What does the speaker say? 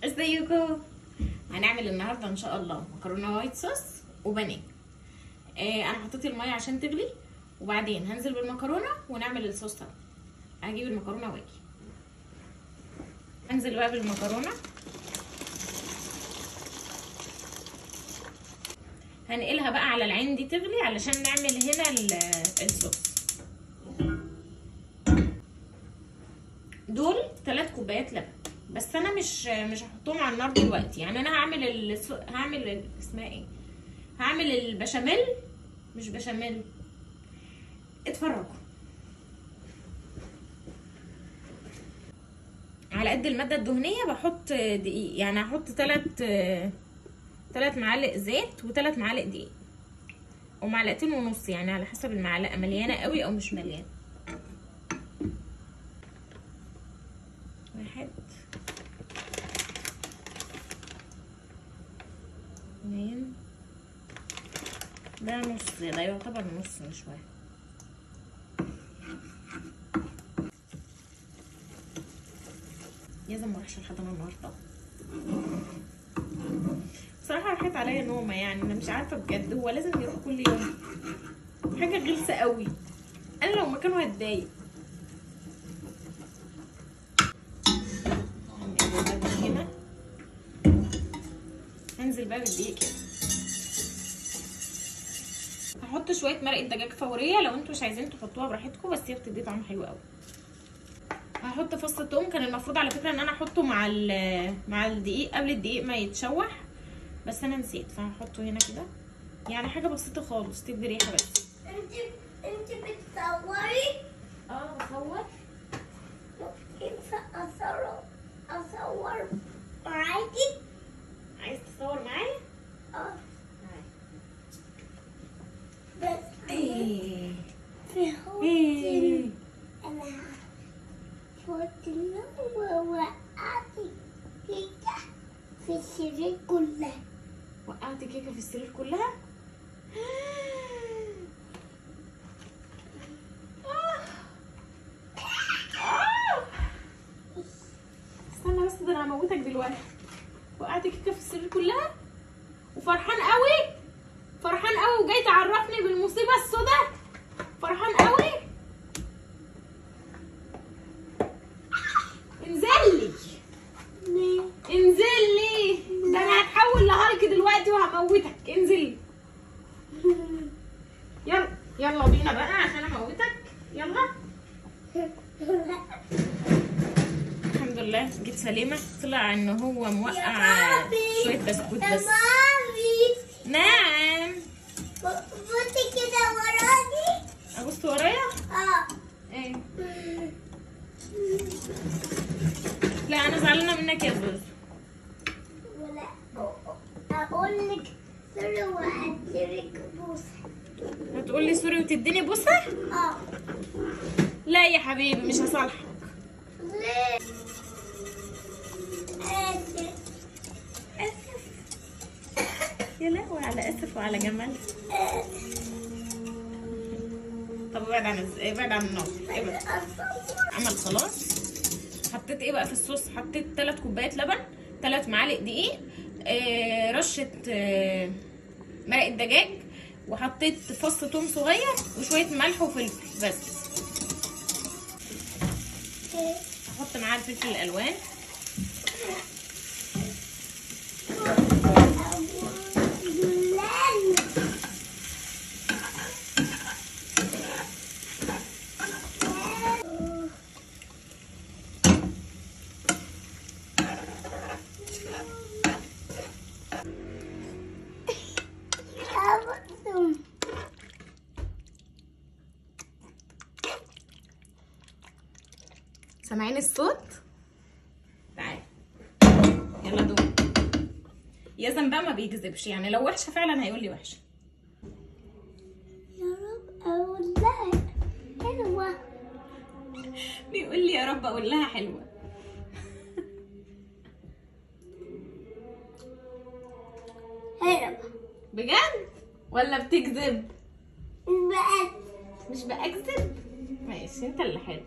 ازيكم؟ هنعمل النهارده ان شاء الله مكرونه وايت صوص وبانيه. انا حطيت الميه عشان تغلي، وبعدين هنزل بالمكرونه ونعمل الصوص سوا. هجيب المكرونه واجي هنزل بقى بالمكرونه، هنقلها بقى على العين دي تغلي علشان نعمل هنا الصوص. دول 3 كوبايات لبن، بس انا مش هحطهم على النار دلوقتي. يعني انا هعمل اسمها ايه، هعمل البشاميل، مش بشاميل، اتفرجوا. على قد الماده الدهنيه بحط دقيق، يعني هحط 3 معالق زيت و3 معالق دقيق ومعلقتين ونص، يعني على حسب المعلقه مليانه قوي او مش مليانه. 1 2 ده نص، ده يعتبر نص مش واحد. لازم مرحش الحضانه النهارده بصراحه، راحت عليا نومه. يعني انا مش عارفه بجد، هو لازم يروح كل يوم؟ حاجه غلسه قوي، انا لو مكانه هتضايق. هنا هنزل بقى بالدقيق كده. هحط شويه مرقه دجاج فوريه، لو انتوا مش عايزين تحطوها براحتكم، بس هي بتدي طعم حلو قوي. هحط فص ثوم، كان المفروض على فكره ان انا احطه مع الدقيق قبل الدقيق ما يتشوح، بس انا نسيت، فهحطه هنا كده. يعني حاجه بسيطه خالص تدي ريحه بس. انت بتصوري؟ بصور. اصور معاكي؟ عايز تصور معايا؟ بس ايه في حوض انا فوتنا ووقعت كيكه في السرير كلها. وقعت كيكه في السرير كلها؟ استنى بس، ده انا هموتك دلوقتي. وقعت كيكه في السرير كلها وفرحان قوي، فرحان قوي، وجاي تعرفني بالمصيبه السوداء. فرحان قوي. انزلي انزلي، ده انا هتحول لهالك دلوقتي وهموتك. انزلي يلا يلا بينا بقى عشان اموتك. يلا. الحمد لله جيت سليمه. طلع ان هو موقع شويه بسكوت بس. نعم. بصي كده وراني. ابص ورايا؟ ايه؟ لا انا زعلانه منك يا زوزو. ولا اقول لك سوري واديلك بوسه؟ هتقولي سوري وتديني بوسه؟ لا يا حبيبي مش هصالحك. ليه؟ اسف. يا لهوي على اسف وعلى جمال. طب ابعد عن النار، ابعد. عمل خلاص. حطيت ايه بقى في الصوص؟ حطيت 3 كوبايات لبن، 3 معالق دقيق، رشه مرقه دجاج، وحطيت فص ثوم صغير وشويه ملح وفلفل بس. احط معاه الفلفل الالوان. سامعين الصوت؟ تعالي يلا دوق. يزن بقى ما بيكذبش، يعني لو وحشه فعلا هيقول لي وحشه. يا رب اقول لها حلوه. بيقول لي يا رب اقول لها حلوه. حلوه بجد ولا بتكذب؟ بقت مش بكذب. ماشي، انت اللي حلو.